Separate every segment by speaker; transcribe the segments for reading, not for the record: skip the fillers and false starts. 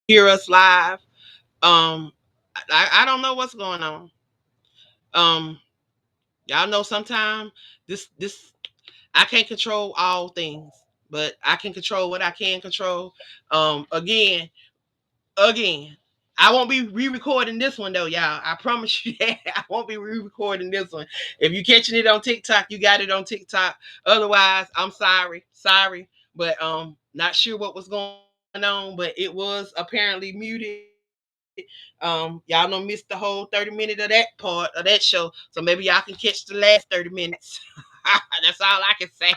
Speaker 1: hear us live. I don't know what's going on. Um, y'all know sometimes this I can't control all things, but I can control what I can control. Again, again. I won't be re-recording this one though, y'all. I promise you that I won't be re-recording this one. If you catching it on TikTok, you got it on TikTok. Otherwise, I'm sorry, but not sure what was going on, but it was apparently muted. Y'all don't miss the whole 30 minutes of that part of that show, so maybe y'all can catch the last 30 minutes. That's all I can say.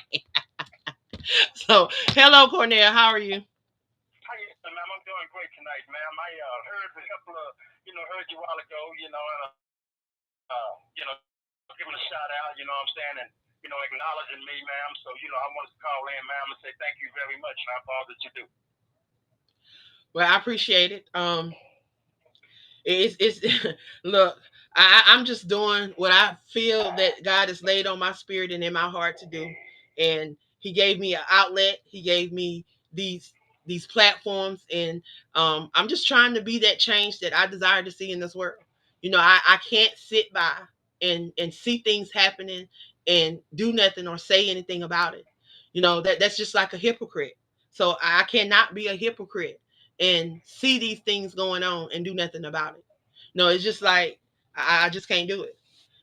Speaker 1: So, hello, Cornell. How are you?
Speaker 2: How you doing, ma'am? I'm doing great tonight, ma'am. I heard a couple of, heard you a while ago, giving a shout out, what I'm saying, and, acknowledging me, ma'am. So, I wanted to call in, ma'am, and say thank you very much, ma'am, for all that you do.
Speaker 1: Well, I appreciate it. It's look, I'm just doing what I feel that God has laid on my spirit and in my heart to do, and He gave me an outlet. He gave me these these platforms, and I'm just trying to be that change that I desire to see in this world. I can't sit by and see things happening and do nothing or say anything about it. That's just like a hypocrite. So I cannot be a hypocrite and see these things going on and do nothing about it. No, it's just like I just can't do it.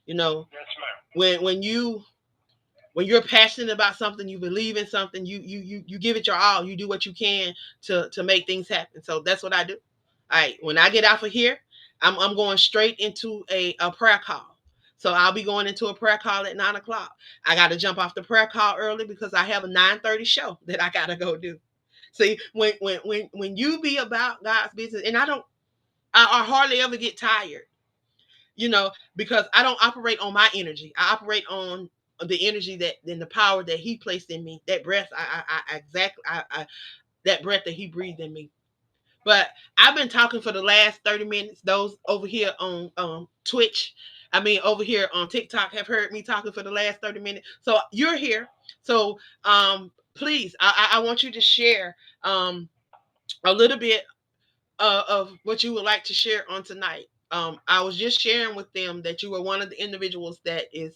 Speaker 1: You know,
Speaker 2: Yes, ma'am.
Speaker 1: when you're passionate about something, you believe in something, you give it your all. You do what you can to make things happen. So that's what I do. All right, when I get off of here, I'm going straight into a prayer call. So I'll be going into a prayer call at 9 o'clock. I got to jump off the prayer call early because I have a 9:30 show that I got to go do. See, when you be about God's business, and I hardly ever get tired, because I don't operate on my energy. I operate on the energy that and the power that He placed in me. That breath, I exactly, that breath that He breathed in me. But I've been talking for the last 30 minutes. Those over here on Twitch, I mean over here on TikTok, have heard me talking for the last 30 minutes. So you're here. So please, I want you to share a little bit of what you would like to share on tonight. I was just sharing with them that you were one of the individuals that is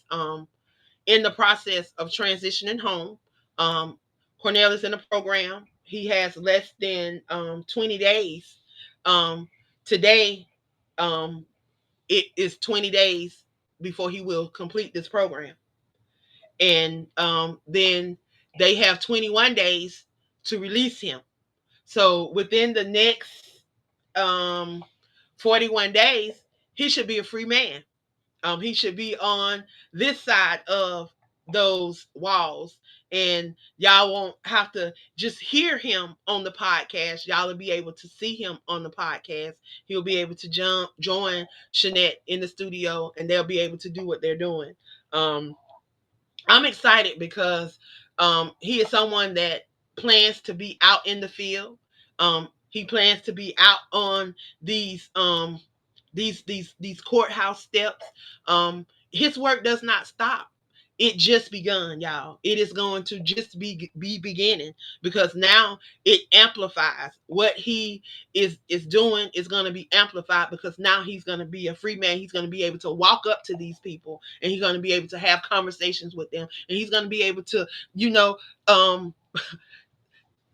Speaker 1: in the process of transitioning home. Um, Cornell is in a program. He has less than 20 days. Um, Today, um, it is 20 days before he will complete this program. And then they have 21 days to release him. So within the next um, 41 days, he should be a free man. He should be on this side of those walls, and y'all won't have to just hear him on the podcast. Y'all will be able to see him on the podcast. He'll be able to join Shanette in the studio, and they'll be able to do what they're doing. Um, I'm excited because he is someone that plans to be out in the field. He plans to be out on these these courthouse steps. His work does not stop. It just begun, y'all. It is going to just be beginning, because now it amplifies what he is doing is going to be amplified, because now he's going to be a free man. He's going to be able to walk up to these people, and he's going to be able to have conversations with them, and he's going to be able to, you know, um,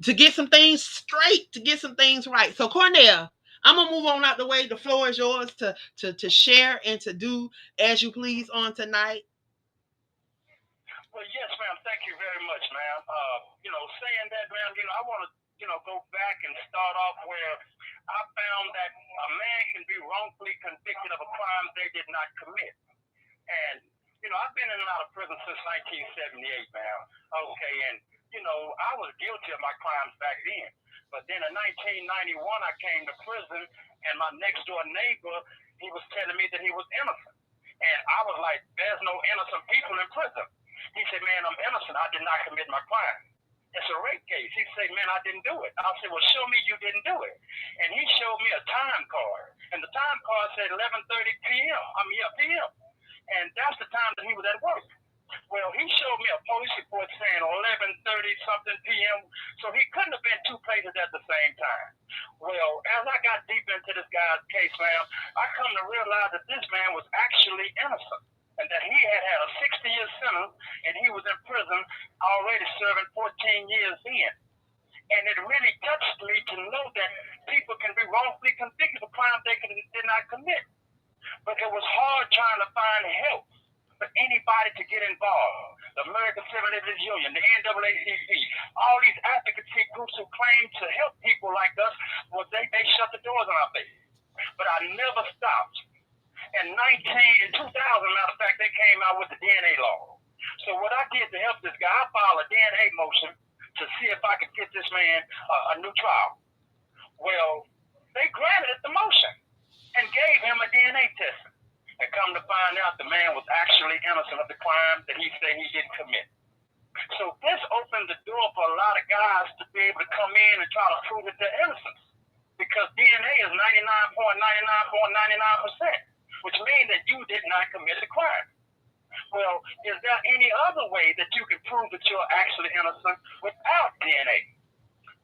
Speaker 1: to get some things straight, to get some things right. So Cornell, I'm gonna move on out the way. The floor is yours to share and to do as you please on tonight.
Speaker 2: Well, yes, ma'am. Thank you very much, ma'am. Saying that, ma'am, I want to, go back and start off where I found that a man can be wrongfully convicted of a crime they did not commit. And, I've been in and out of prison since 1978, ma'am. Okay, and, I was guilty of my crimes back then. But then in 1991, I came to prison, and my next door neighbor, he was telling me that he was innocent. And I was like, there's no innocent people in prison. He said, man, I'm innocent. I did not commit my crime. It's a rape case. He said, man, I didn't do it. I said, well, show me you didn't do it. And he showed me a time card. And the time card said 11:30 p.m. PM. And that's the time that he was at work. Well, he showed me a police report saying 11:30 something p.m. So he couldn't have been two places at the same time. Well, as I got deep into this guy's case, ma'am, I come to realize that this man was actually innocent and that he had a 60-year sentence and he was in prison already serving 14 years in. And it really touched me to know that people can be wrongfully convicted for crimes they did not commit. But it was hard trying to find help for anybody to get involved. The American Civil Liberties Union, the NAACP, all these advocacy groups who claim to help people like us, well, they shut the doors on our face. But I never stopped. In 2000, matter of fact, they came out with the DNA law. So what I did to help this guy, I filed a DNA motion to see if I could get this man a new trial. Well, they granted the motion and gave him a DNA test. And come to find out, the man was actually innocent of the crime that he said he didn't commit. So this opened the door for a lot of guys to be able to come in and try to prove that they're innocent. Because DNA is 99.99.99%, which means that you did not commit the crime. Well, is there any other way that you can prove that you're actually innocent without DNA?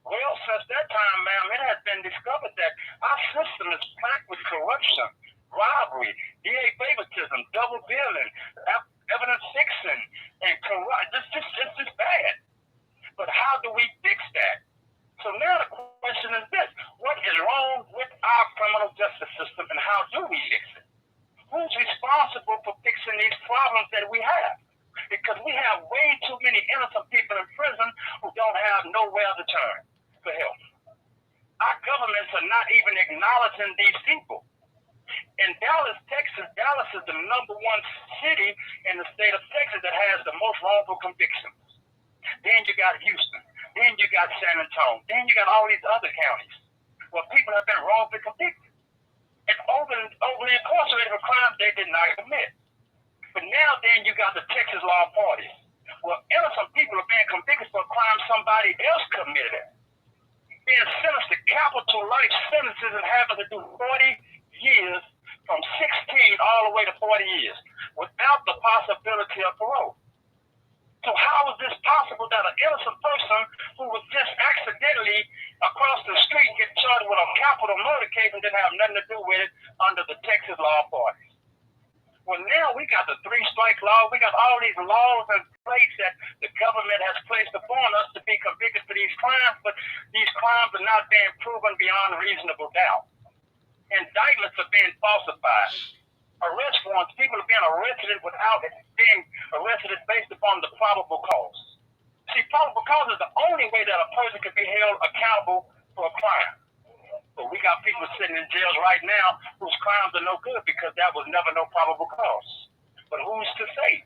Speaker 2: Well, since that time, ma'am, it has been discovered that our system is packed with corruption, robbery, DA favoritism, double billing, evidence fixing, and corrupt. This is bad. But how do we fix that? So now the question is this: what is wrong with our criminal justice system, and how do we fix it? Who's responsible for fixing these problems that we have? Because we have way too many innocent people in prison who don't have nowhere to turn for help. Our governments are not even acknowledging these people. In Dallas, Texas, Dallas is the #1 city in the state of Texas that has the most wrongful convictions. Then you got Houston. Then you got San Antonio. Then you got all these other counties where people have been wrongfully convicted and overly incarcerated for crimes they did not commit. But now then you got the Texas law parties. Well, innocent people are being convicted for a crime somebody else committed. Being sentenced to capital life sentences and having to do 40 years from 16 all the way to 40 years without the possibility of parole. So how is this possible that an innocent person who was just accidentally across the street get charged with a capital murder case and didn't have nothing to do with it under the Texas law parties? Well, now we got the 3-strike law. We got all these laws in place that the government has placed upon us to be convicted for these crimes, but these crimes are not being proven beyond reasonable doubt. Indictments are being falsified. Arrest warrants, people are being arrested without being arrested based upon the probable cause. See, probable cause is the only way that a person can be held accountable for a crime. But we got people sitting in jails right now whose crimes are no good because that was never no probable cause. But who's to say?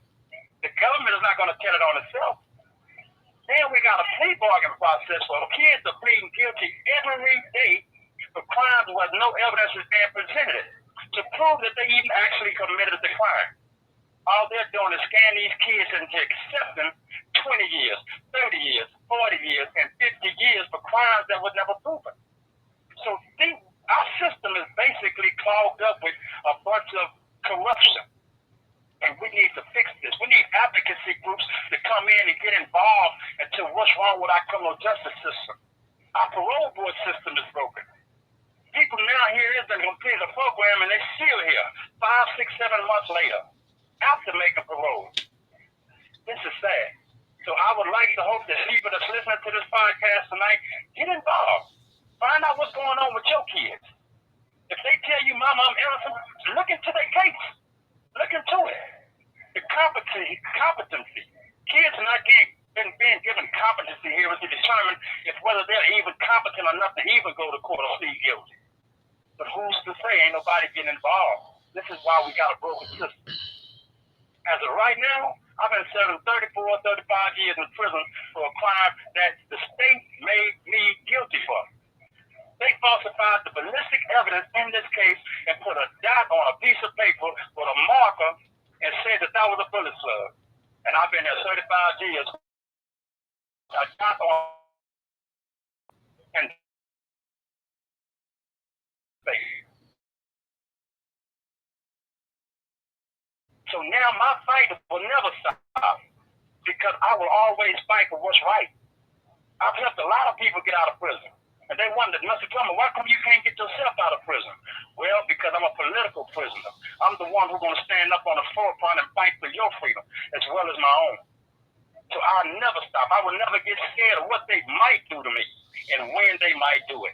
Speaker 2: The government is not going to tell it on itself. Then we got a plea bargain process where kids are pleading guilty every day for crimes where no evidence is being presented to prove that they even actually committed the crime. All they're doing is scan these kids into accepting 20 years, 30 years, 40 years, and 50 years for crimes that were never proven. So our system is basically clogged up with a bunch of corruption. And we need to fix this. We need advocacy groups to come in and get involved into what's wrong with our criminal justice system. Our parole board system is broken. People now here is going to complete a program and they're still here 5, 6, 7 months later after making parole. This is sad. So I would like to hope that people that's listening to this podcast tonight get involved. Find out what's going on with your kids. If they tell you, Mama, I'm innocent, look into their case. Look into it. The competency. Kids are not being given competency here to determine if whether they're even competent enough to even go to court or plead guilty. But who's to say? Ain't nobody getting involved. This is why we got a broken system. As of right now, I've been serving 34, 35 years in prison for a crime that the state made me guilty for. They falsified the ballistic evidence in this case and put a dot on a piece of paper with a marker and said that was a bullet slug. And I've been there 35 years. A dot on and So now my fight will never stop because I will always fight for what's right. I've helped a lot of people get out of prison. And they wondered, Mr. Plummer, why come you can't get yourself out of prison? Well, because I'm a political prisoner. I'm the one who's going to stand up on the forefront and fight for your freedom as well as my own. So I'll never stop. I will never get scared of what they might do to me and when they might do it.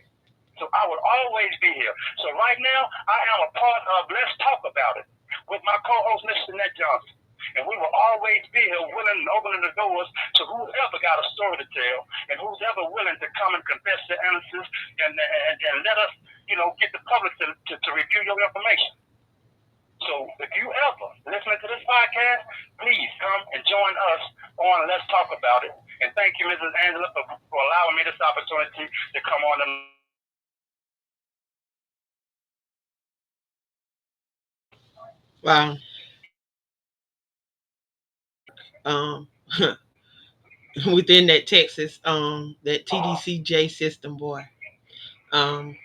Speaker 2: So I will always be here. So right now, I am a part of Let's Talk About It with my co-host, Mr. Ned Johnson. And we will always be here willing and opening the doors to whoever got a story to tell and who's ever willing to come and confess their innocence and let us, get the public to review your information. So if you ever listening to this podcast, please come and join us on Let's Talk About It. And thank you, Mrs. Angela, for allowing me this opportunity to come on and
Speaker 1: Wow. Um, within that Texas, that TDCJ system, boy. Um,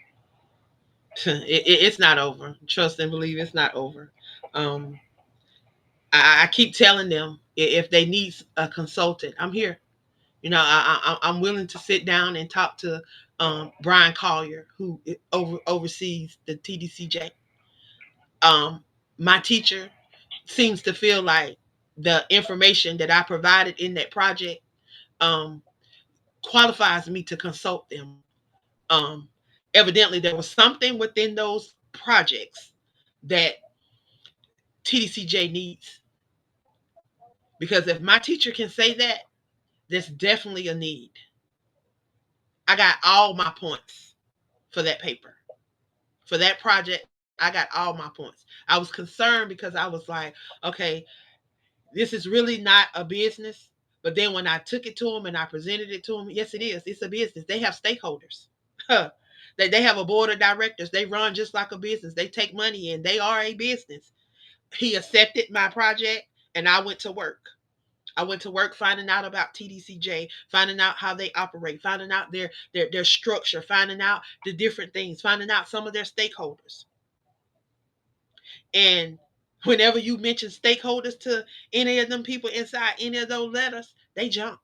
Speaker 1: it's not over. Trust and believe it's not over. Um, I keep telling them if they need a consultant, I'm here. I'm willing to sit down and talk to Brian Collier, who oversees the TDCJ. My teacher seems to feel like the information that I provided in that project um, qualifies me to consult them. Um, Evidently, there was something within those projects that TDCJ needs. Because if my teacher can say that, there's definitely a need. I got all my points for that paper. For that project, I got all my points. I was concerned because I was like, okay, this is really not a business. But then when I took it to them and I presented it to them, yes, it is. It's a business. They have stakeholders. They have a board of directors. They run just like a business. They take money in. They are a business. He accepted my project and I went to work. I went to work finding out about TDCJ, finding out how they operate, finding out their structure, finding out the different things, finding out some of their stakeholders. And whenever you mention stakeholders to any of them people inside any of those letters, they jump.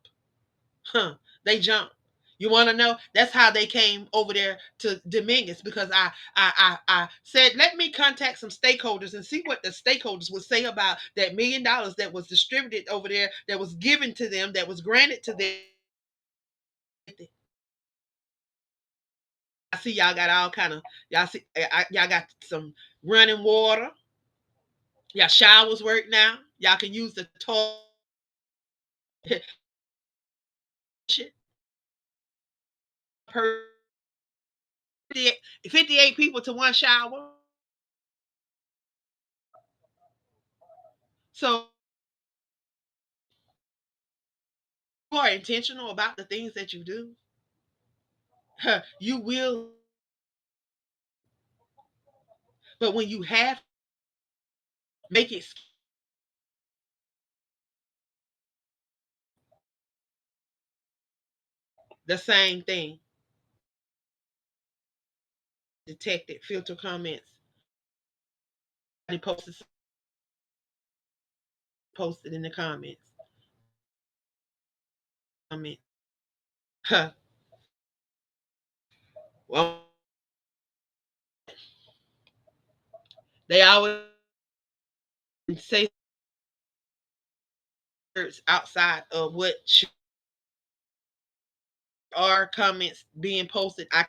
Speaker 1: They jump. You want to know? That's how they came over there to Dominguez because I said, let me contact some stakeholders and see what the stakeholders would say about that $1 million that was distributed over there, that was given to them, that was granted to them. I see y'all got all kind of y'all got some running water. Y'all showers work now. Y'all can use the toilet. 58 people to one shower. So you are intentional about the things that you do, you will. But when you have, make it the same thing. Detected, filter comments. They posted in the comments. Comment. Huh. Well, they always say words outside of what are comments being posted. I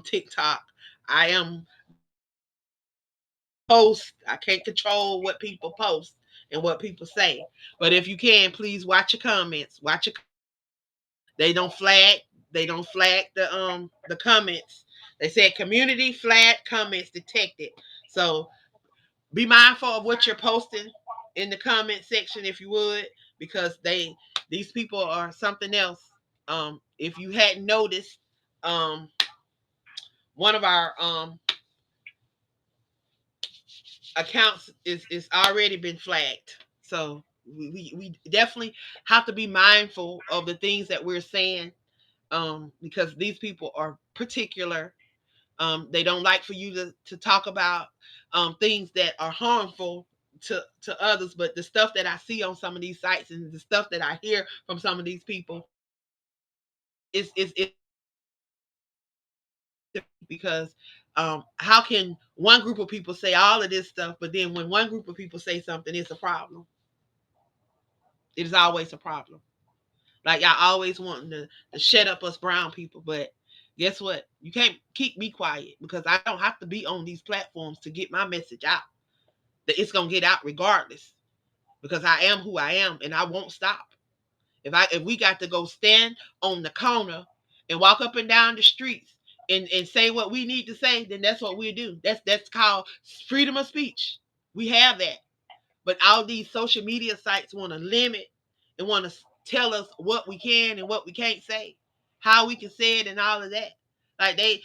Speaker 1: TikTok. I am post. I can't control what people post and what people say. But if you can, please watch your comments. Watch your. They don't flag. They don't flag the comments. They said community flag comments detected. So be mindful of what you're posting in the comment section if you would, because these people are something else. If you hadn't noticed, um, one of our accounts is already been flagged. So we definitely have to be mindful of the things that we're saying, because these people are particular. They don't like for you to talk about things that are harmful to others. But the stuff that I see on some of these sites and the stuff that I hear from some of these people is because how can one group of people say all of this stuff, but then when one group of people say something, it's a problem. It is always a problem. Like y'all always wanting to shut up us brown people, but guess what? You can't keep me quiet because I don't have to be on these platforms to get my message out. That it's gonna get out regardless because I am who I am and I won't stop. If we got to go stand on the corner and walk up and down the streets and say what we need to say, then that's what we do. That's called freedom of speech. We have that. But all these social media sites want to limit and want to tell us what we can and what we can't say, how we can say it, and all of that. Like they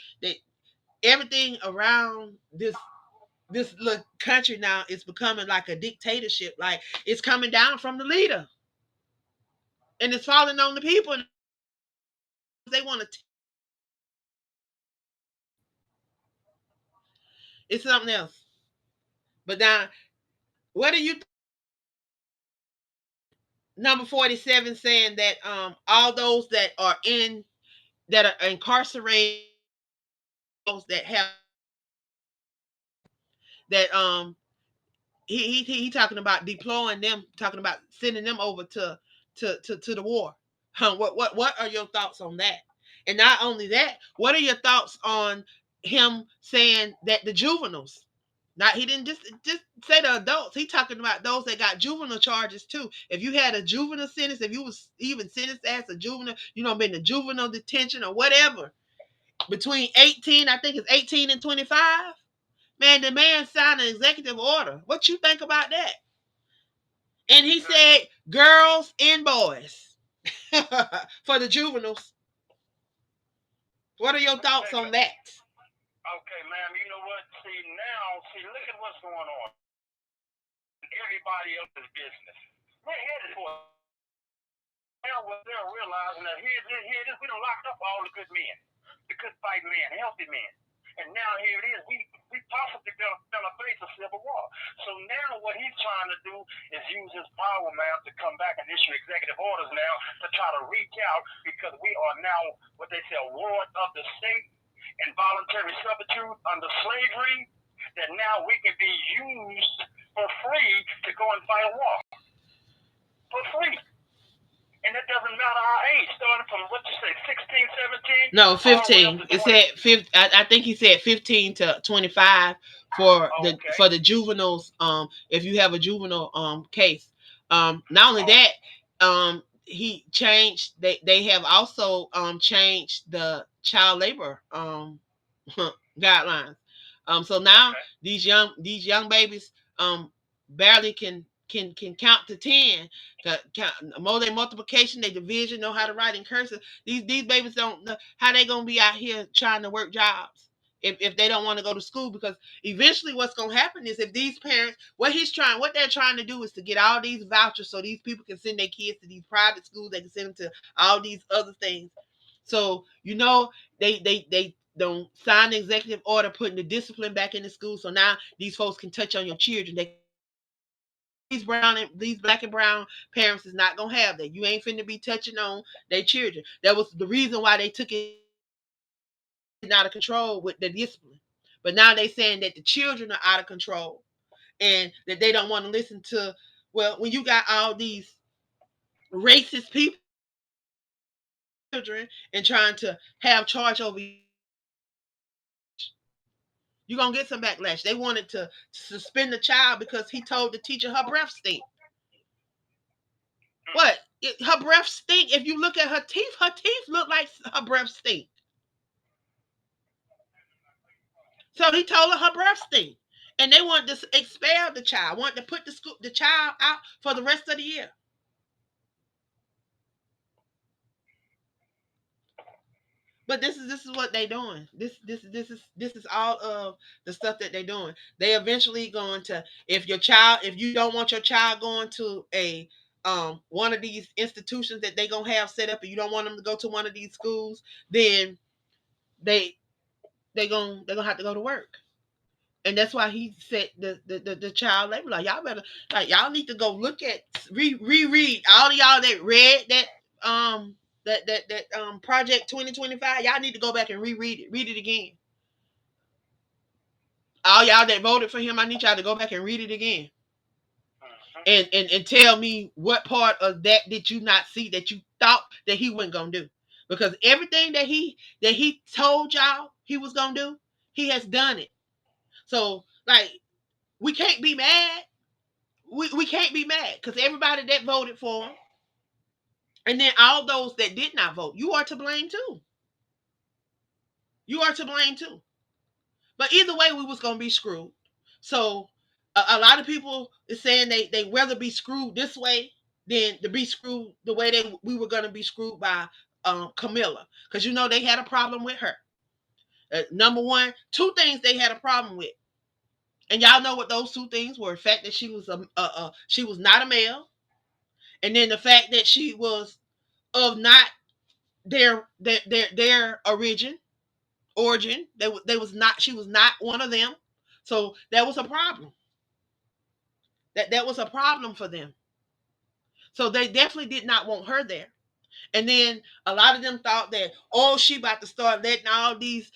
Speaker 1: everything around this little country now is becoming like a dictatorship. Like it's coming down from the leader, and it's falling on the people. And they want to. It's something else. But now, what do you number 47 saying that all those that are incarcerated, those that have that he talking about deploying them, talking about sending them over to the war. What are your thoughts on that? And not only that, what are your thoughts on him saying that the juveniles? Not he didn't just say the adults. He talking about those that got juvenile charges too. If you had a juvenile sentence, if you was even sentenced as a juvenile, been in juvenile detention or whatever, between 18, I think it's 18 and 25. Man, the man signed an executive order. What you think about that? And he said girls and boys for the juveniles. What are your thoughts on that?
Speaker 2: Okay, ma'am, you know what? See, look at what's going on. Everybody else's business. We're headed for it. Now what they're realizing that here it is, we done locked up all the good men, the good fight men, healthy men. And now here it is, we possibly gonna face a civil war. So now what he's trying to do is use his power, man, to come back and issue executive orders now to try to reach out because we are now what they say a ward of the state, involuntary servitude under slavery, that now we can be used for free to go and fight a war. For free. And it doesn't matter our age, starting from what you say, 16, 17?
Speaker 1: No, 15. It said 50. I think he said 15 to 25 for the juveniles. If you have a juvenile case, not only that, he changed. They have also changed the child labor guidelines. So now these young babies barely can count to 10. Count more than multiplication, they division, know how to write in cursive. These babies don't know how they gonna be out here trying to work jobs if they don't want to go to school, because eventually what's gonna happen is if these parents what they're trying to do is to get all these vouchers so these people can send their kids to these private schools, they can send them to all these other things. So they don't sign the executive order putting the discipline back in the school. So now these folks can touch on your children. These black and brown parents is not gonna have that. You ain't finna be touching on their children. That was the reason why they took it out of control with the discipline. But now they saying that the children are out of control and that they don't want to listen to. Well, when you got all these racist people, children, and trying to have charge over you, you're gonna get some backlash. They wanted to suspend the child because he told the teacher her breath stink. What? Her breath stink. If you look at her teeth look like her breath stink. So he told her breath stink, and they wanted to expel the child. Wanted to put the child out for the rest of the year. But this is what they doing. This is all of the stuff that they're doing. They eventually going to, if you don't want your child going to a one of these institutions that they gonna have set up, and you don't want them to go to one of these schools, then they they're gonna have to go to work. And that's why he said the child labor, like, y'all better, like, y'all need to go look at, reread, all of y'all that read that project 2025, y'all need to go back and reread it, read it again. All y'all that voted for him, I need y'all to go back and read it again. And tell me what part of that did you not see that you thought that he wasn't gonna do. Because everything that he told y'all he was gonna do, he has done it. So, like, we can't be mad. We can't be mad because everybody that voted for him, and then all those that did not vote, you are to blame too. You are to blame too. But either way, we was gonna be screwed. So a lot of people is saying they rather be screwed this way than to be screwed the way we were gonna be screwed by Camilla, because they had a problem with her. Number one, two things they had a problem with, and y'all know what those two things were: the fact that she was not a male, and then the fact that she was of not their origin. They was not. She was not one of them. So that was a problem. That was a problem for them. So they definitely did not want her there. And then a lot of them thought that, oh, she about to start letting all these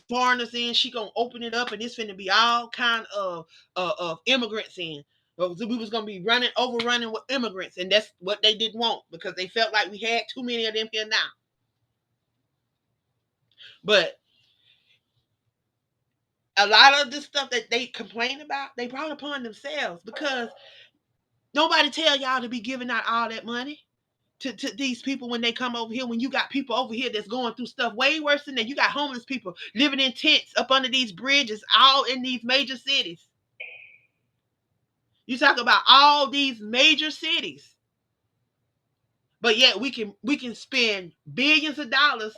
Speaker 1: foreigners in. She gonna open it up, and it's gonna be all kind of immigrants in. We was gonna be overrunning with immigrants, and that's what they didn't want, because they felt like we had too many of them here now. But a lot of the stuff that they complain about, they brought upon themselves, because nobody tell y'all to be giving out all that money to these people when they come over here. When you got people over here that's going through stuff way worse than that, you got homeless people living in tents up under these bridges, all in these major cities. You talk about all these major cities, but yet we can spend billions of dollars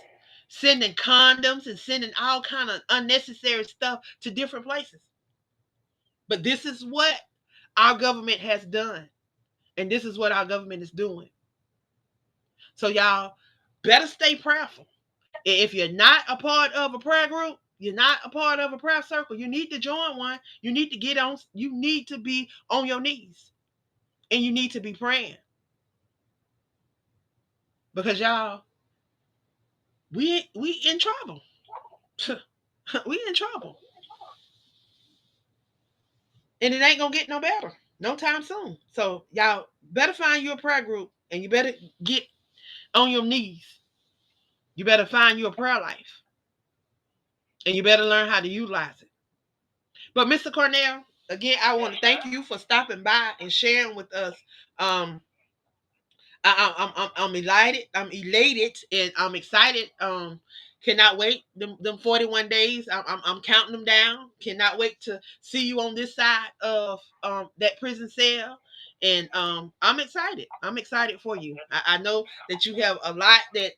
Speaker 1: sending condoms and sending all kind of unnecessary stuff to different places. But this is what our government has done, and this is what our government is doing. So y'all better stay prayerful. If you're not a part of a prayer group, you're not a part of a prayer circle, you need to join one. You need to get on. You need to be on your knees, and you need to be praying, because y'all, we in trouble. We in trouble, and it ain't gonna get no better no time soon. So y'all better find you a prayer group, and you better get on your knees. You better find you a prayer life, and you better learn how to utilize it. But Mr. Cornell, again, I want to thank you for stopping by and sharing with us. Um, I'm elated. I'm elated, and I'm excited. Cannot wait. Them 41 days. I'm counting them down. Cannot wait to see you on this side of that prison cell. And I'm excited. I'm excited for you. I know that you have a lot that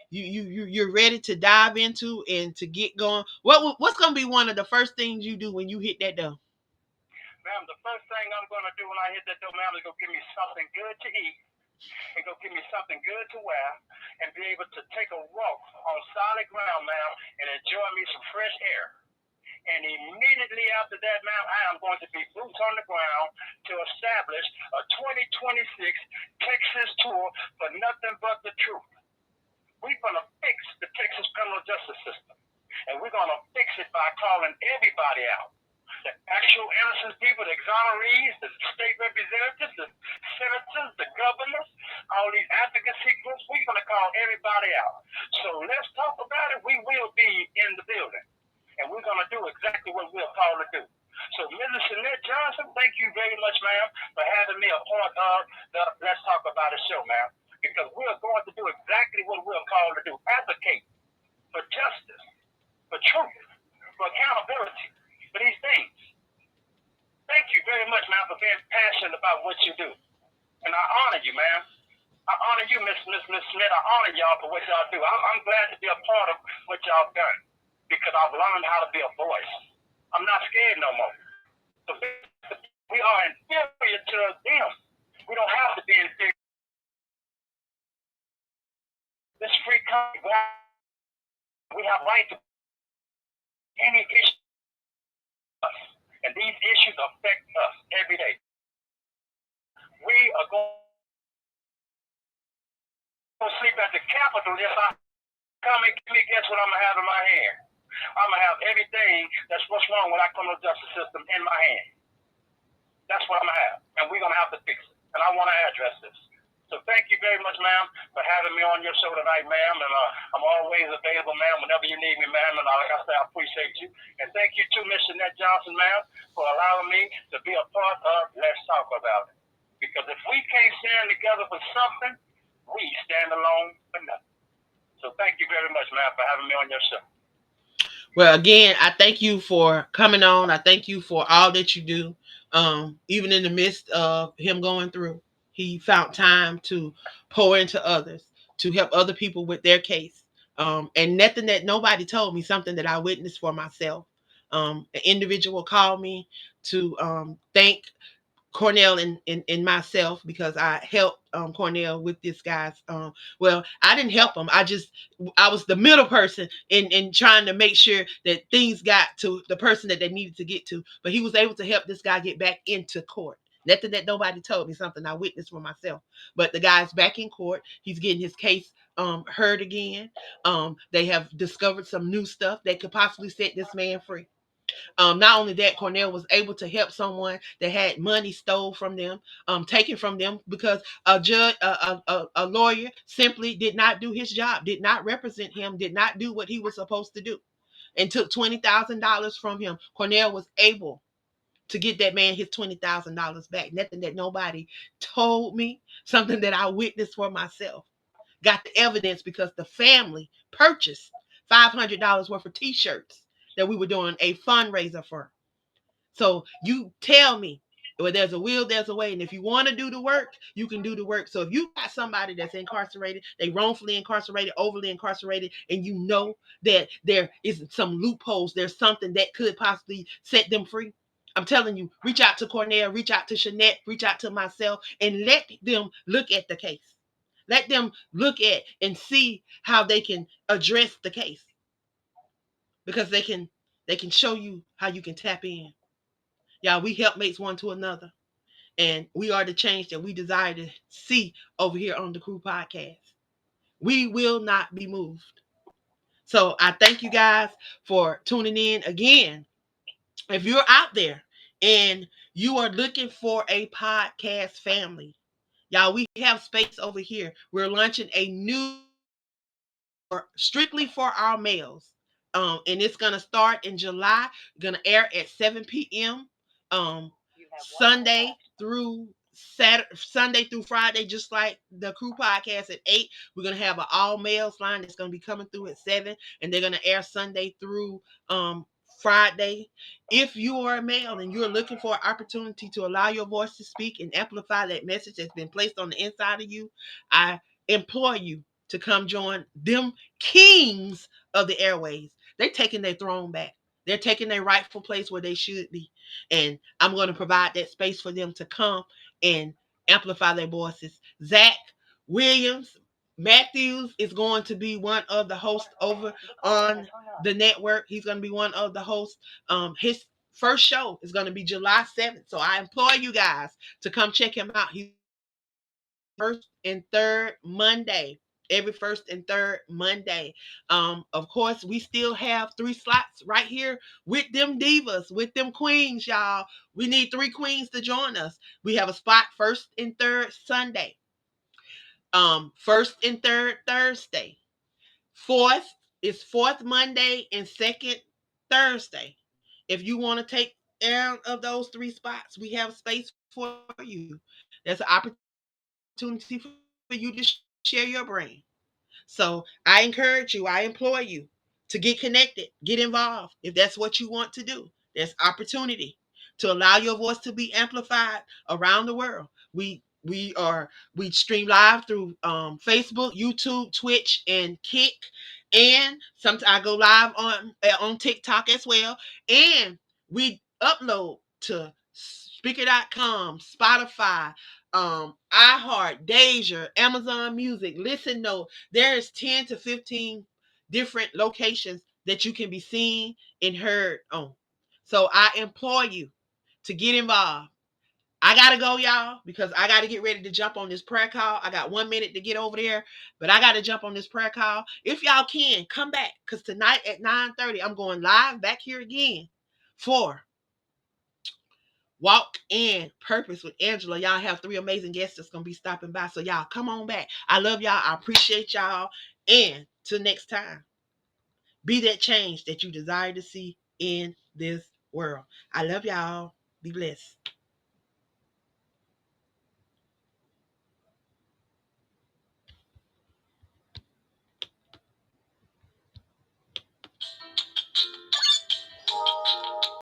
Speaker 1: you're ready to dive into and to get going. What's gonna be one of the first things you do when you hit that door?
Speaker 2: Ma'am, the first thing I'm going to do when I hit that door, ma'am, is go give me something good to eat and go give me something good to wear and be able to take a walk on solid ground, ma'am, and enjoy me some fresh air. And immediately after that, ma'am, I am going to be boots on the ground to establish a 2026 Texas tour for nothing but the truth. We're going to fix the Texas criminal justice system. And we're going to fix it by calling everybody out. The actual innocent people, the exonerees, the state representatives, the senators, the governors, all these advocacy groups, we're going to call everybody out. So let's talk about it. We will be in the building. And we're going to do exactly what we're called to do. So, Mrs. Shanette Johnson, thank you very much, ma'am, for having me a part of the Let's Talk About It show, ma'am. Because we're going to do exactly what we're called to do. Advocate for justice, for truth, for accountability, for these things. Thank you very much, ma'am, for being passionate about what you do. And I honor you, ma'am. I honor you, Miss Smith. I honor y'all for what y'all do. I'm glad to be a part of what y'all done, because I've learned how to be a voice. I'm not scared no more. So we are inferior to them. We don't have to be inferior. This free country, we have right to any issue, and these issues affect us every day. We are going to sleep at the Capitol if I come and give me guess what I'm gonna have in my hand. I'm gonna have everything that's what's wrong with our criminal justice system in my hand. That's what I'm gonna have, and we're gonna have to fix it. And I want to address this. So thank you very much, ma'am, for having me on your show tonight, ma'am. And I'm always available, ma'am, whenever you need me, ma'am. And like I said, I appreciate you. And thank you too, Miss Jeanette Johnson, ma'am, for allowing me to be a part of Let's Talk About It. Because if we can't stand together for something, we stand alone for nothing. So thank you very much, ma'am, for having me on your show.
Speaker 1: Well, again, I thank you for coming on. I thank you for all that you do. Even in the midst of him going through, he found time to pour into others, to help other people with their case. And nothing that nobody told me, something that I witnessed for myself. An individual called me to thank Cornell and myself because I helped Cornell with this guy's. Well, I didn't help him. I was the middle person in trying to make sure that things got to the person that they needed to get to. But he was able to help this guy get back into court. Nothing that nobody told me, something I witnessed for myself. But the guy's back in court. He's getting his case heard again. They have discovered some new stuff that could possibly set this man free. Not only that, Cornell was able to help someone that had money stole from them, taken from them because a judge, a lawyer, simply did not do his job, did not represent him, did not do what he was supposed to do, and took $20,000 from him. Cornell was able to get that man his $20,000 back. Nothing that nobody told me, something that I witnessed for myself. Got the evidence because the family purchased $500 worth of T-shirts that we were doing a fundraiser for. So you tell me, where there's a will, there's a way. And if you want to do the work, you can do the work. So if you got somebody that's incarcerated, they wrongfully incarcerated, overly incarcerated, and you know that there is some loopholes, there's something that could possibly set them free. I'm telling you, reach out to Cornell, reach out to Jeanette, reach out to myself, and let them look at the case. Let them look at and see how they can address the case. Because they can show you how you can tap in. Y'all, we help mates one to another. And we are the change that we desire to see over here on the Crew Podcast. We will not be moved. So I thank you guys for tuning in again. If you're out there and you are looking for a podcast family, y'all, we have space over here. We're launching a new strictly for our males. And it's gonna start in July. Gonna air at 7 p.m. Sunday through Sunday through Friday, just like the Crew Podcast at 8. We're gonna have an all males line that's gonna be coming through at 7, and they're gonna air Sunday through Friday. If you are a male and you're looking for an opportunity to allow your voice to speak and amplify that message that's been placed on the inside of you, I implore you to come join them kings of the airways. They're taking their throne back. They're taking their rightful place where they should be. And I'm going to provide that space for them to come and amplify their voices. Zach Williams Matthews is going to be one of the hosts over on the network. He's going to be one of the hosts. His first show is going to be July 7th. So I implore you guys to come check him out. He's first and third Monday. Every first and third Monday. Of course, we still have 3 slots right here with them divas, with them queens, y'all. We need 3 queens to join us. We have a spot first and third Sunday. First and third Thursday. Fourth is fourth Monday and second Thursday. If you want to take out of those 3 spots, we have space for you. There's an opportunity for you to share your brain. So I encourage you, I implore you to get connected, get involved. If that's what you want to do, there's opportunity to allow your voice to be amplified around the world. We stream live through Facebook, YouTube, Twitch, and Kick, and sometimes I go live on TikTok as well. And we upload to Speaker.com, Spotify, iHeart, Deja, Amazon Music, Listen Note. There is 10 to 15 different locations that you can be seen and heard on. So I implore you to get involved. I gotta go, y'all, because I gotta get ready to jump on this prayer call. I got 1 minute to get over there, but I gotta jump on this prayer call. If y'all can, come back, because tonight at 9:30, I'm going live back here again for Walk in Purpose with Angela. Y'all have 3 amazing guests that's gonna be stopping by. So y'all come on back. I love y'all. I appreciate y'all. And till next time, be that change that you desire to see in this world. I love y'all. Be blessed.